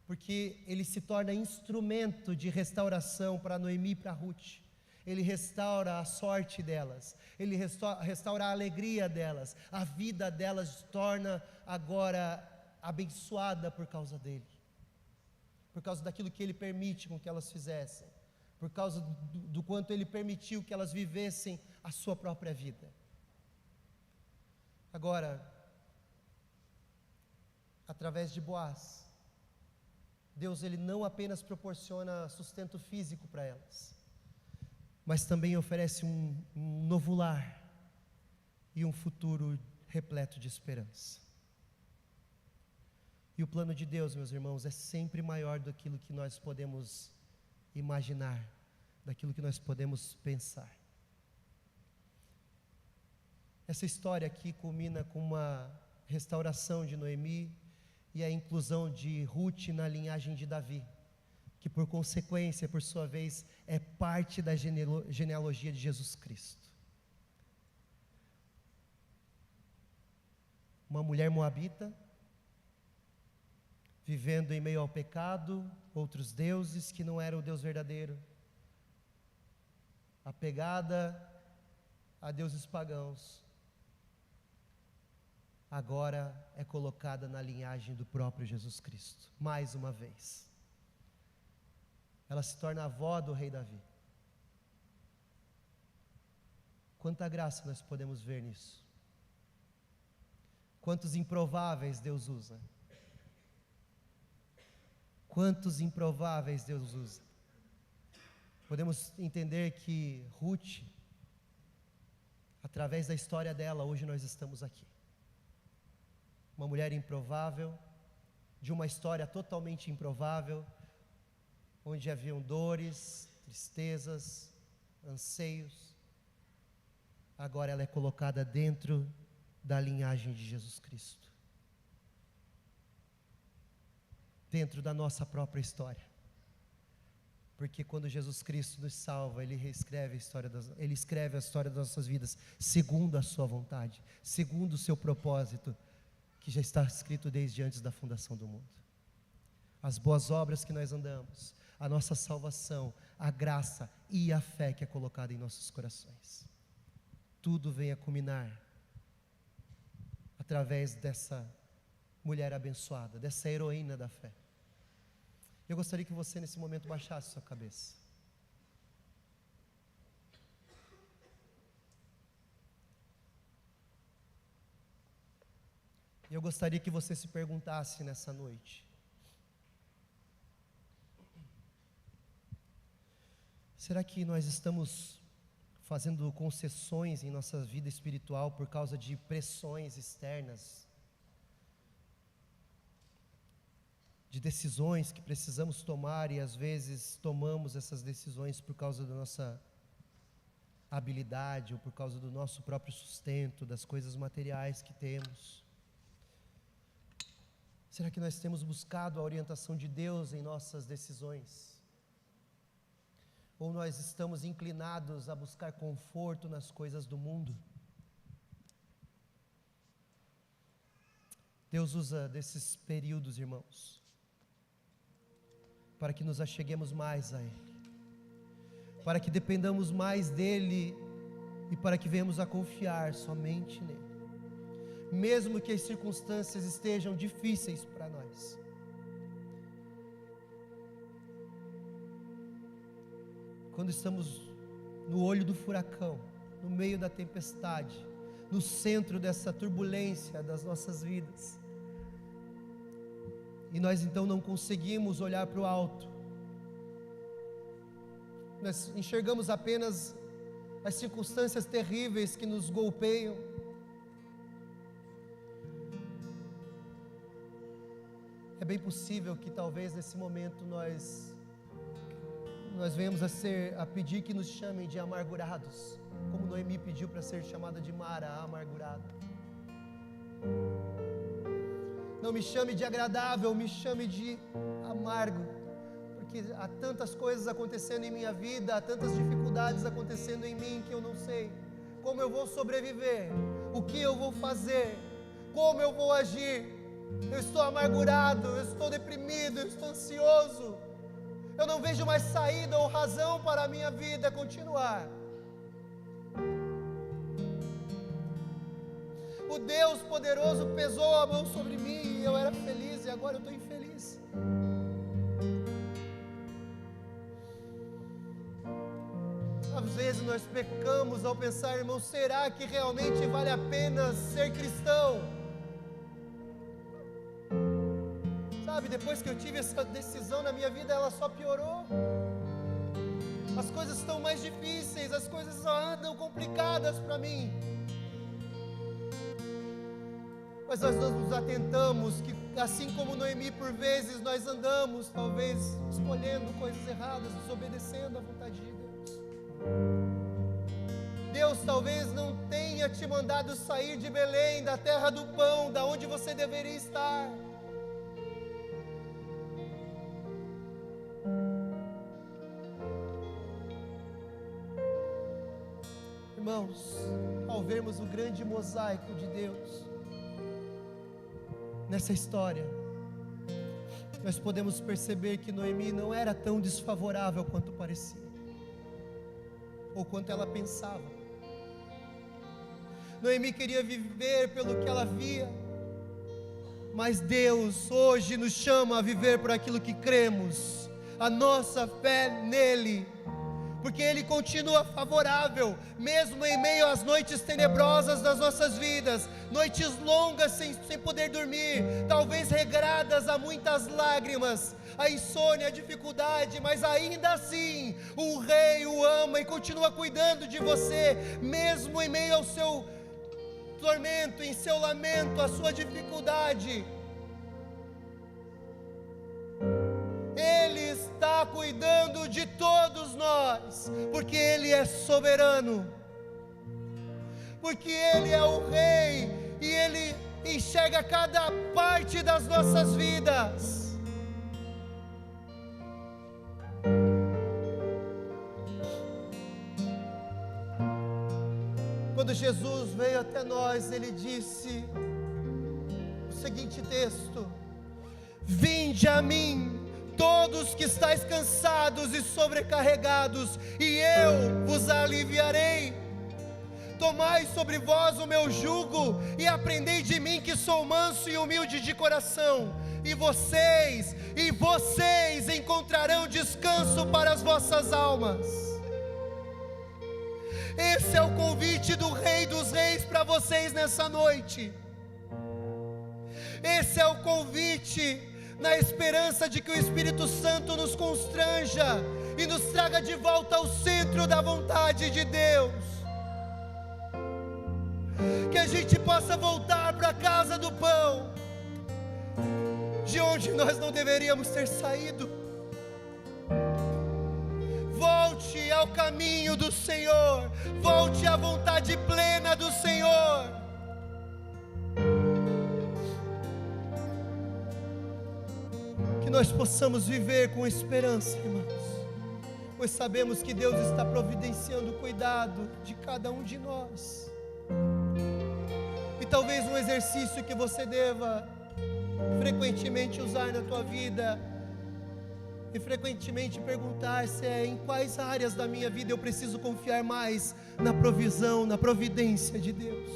porque ele se torna instrumento de restauração para Noemi e para Ruth. Ele restaura a sorte delas, ele restaura a alegria delas, a vida delas se torna agora abençoada por causa dele, por causa daquilo que ele permite com que elas fizessem, por causa do quanto ele permitiu que elas vivessem a sua própria vida. Agora, através de Boaz, Deus ele não apenas proporciona sustento físico para elas, mas também oferece um novo lar e um futuro repleto de esperança. E o plano de Deus, meus irmãos, é sempre maior daquilo que nós podemos imaginar, daquilo que nós podemos pensar. Essa história aqui culmina com uma restauração de Noemi e a inclusão de Ruth na linhagem de Davi, que por consequência, por sua vez, é parte da genealogia de Jesus Cristo. Uma mulher moabita, vivendo em meio ao pecado, outros deuses que não eram o Deus verdadeiro, apegada a deuses pagãos, agora é colocada na linhagem do próprio Jesus Cristo, mais uma vez. Ela se torna a avó do rei Davi. Quanta graça nós podemos ver nisso. Quantos improváveis Deus usa. Quantos improváveis Deus usa. Podemos entender que Ruth, através da história dela, hoje nós estamos aqui. Uma mulher improvável, de uma história totalmente improvável, onde haviam dores, tristezas, anseios. Agora ela é colocada dentro da linhagem de Jesus Cristo, dentro da nossa própria história, porque quando Jesus Cristo nos salva, Ele escreve a história das nossas vidas, segundo a sua vontade, segundo o seu propósito, que já está escrito desde antes da fundação do mundo. As boas obras que nós andamos, a nossa salvação, a graça e a fé que é colocada em nossos corações, tudo vem a culminar através dessa mulher abençoada, dessa heroína da fé. Eu gostaria que você nesse momento baixasse sua cabeça. Eu gostaria que você se perguntasse nessa noite: será que nós estamos fazendo concessões em nossa vida espiritual por causa de pressões externas, de decisões que precisamos tomar, e às vezes tomamos essas decisões por causa da nossa habilidade ou por causa do nosso próprio sustento, das coisas materiais que temos? Será que nós temos buscado a orientação de Deus em nossas decisões? Ou nós estamos inclinados a buscar conforto nas coisas do mundo? Deus usa desses períodos, irmãos, para que nos acheguemos mais a Ele, para que dependamos mais dEle e para que venhamos a confiar somente nele, mesmo que as circunstâncias estejam difíceis para nós. Quando estamos no olho do furacão, no meio da tempestade, no centro dessa turbulência das nossas vidas, e nós então não conseguimos olhar para o alto, nós enxergamos apenas as circunstâncias terríveis que nos golpeiam. É bem possível que talvez nesse momento nós venhamos a pedir que nos chamem de amargurados, como Noemi pediu para ser chamada de Mara, a amargurada. Não me chame de agradável, me chame de amargo, porque há tantas coisas acontecendo em minha vida, há tantas dificuldades acontecendo em mim que eu não sei como eu vou sobreviver, o que eu vou fazer, como eu vou agir. Eu estou amargurado, eu estou deprimido, eu estou ansioso. Eu não vejo mais saída ou razão para a minha vida continuar. O Deus poderoso pesou a mão sobre mim e eu era feliz, e agora eu estou infeliz. Às vezes nós pecamos ao pensar, irmão, será que realmente vale a pena ser cristão? Sabe, depois que eu tive essa decisão na minha vida, ela só piorou. As coisas estão mais difíceis, as coisas só andam complicadas para mim. Mas nós nos atentamos que, assim como Noemi, por vezes nós andamos, talvez, escolhendo coisas erradas, desobedecendo à vontade de Deus. Deus talvez não tenha te mandado sair de Belém, da terra do pão, da onde você deveria estar. Irmãos, ao vermos o grande mosaico de Deus nessa história, nós podemos perceber que Noemi não era tão desfavorável quanto parecia, ou quanto ela pensava. Noemi queria viver pelo que ela via, mas Deus hoje nos chama a viver por aquilo que cremos, a nossa fé nele, porque Ele continua favorável, mesmo em meio às noites tenebrosas das nossas vidas, noites longas sem poder dormir, talvez regradas a muitas lágrimas, a insônia, a dificuldade, mas ainda assim, o Rei o ama e continua cuidando de você, mesmo em meio ao seu tormento, em seu lamento, a sua dificuldade. Ele está cuidando de todos nós, porque Ele é soberano, porque Ele é o Rei, e Ele enxerga cada parte das nossas vidas. Quando Jesus veio até nós, Ele disse o seguinte texto: vinde a mim, todos que estáis cansados e sobrecarregados, e eu vos aliviarei. Tomai sobre vós o meu jugo, e aprendei de mim, que sou manso e humilde de coração, e vocês encontrarão descanso para as vossas almas. Esse é o convite do Rei dos Reis para vocês nessa noite. Esse é o convite, na esperança de que o Espírito Santo nos constranja e nos traga de volta ao centro da vontade de Deus. Que a gente possa voltar para a casa do pão, de onde nós não deveríamos ter saído. Volte ao caminho do Senhor, volte à vontade plena do Senhor. Que nós possamos viver com esperança, irmãos, pois sabemos que Deus está providenciando o cuidado de cada um de nós. E talvez um exercício que você deva frequentemente usar na tua vida, e frequentemente perguntar-se é: em quais áreas da minha vida eu preciso confiar mais na provisão, na providência de Deus.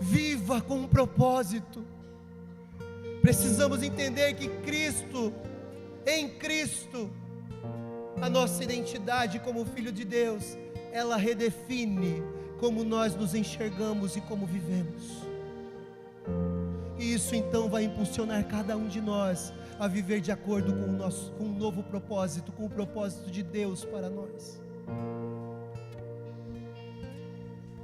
Viva com um propósito. Precisamos entender que em Cristo, a nossa identidade como filho de Deus, ela redefine como nós nos enxergamos e como vivemos. E isso então vai impulsionar cada um de nós a viver de acordo com um novo propósito, com o propósito de Deus para nós.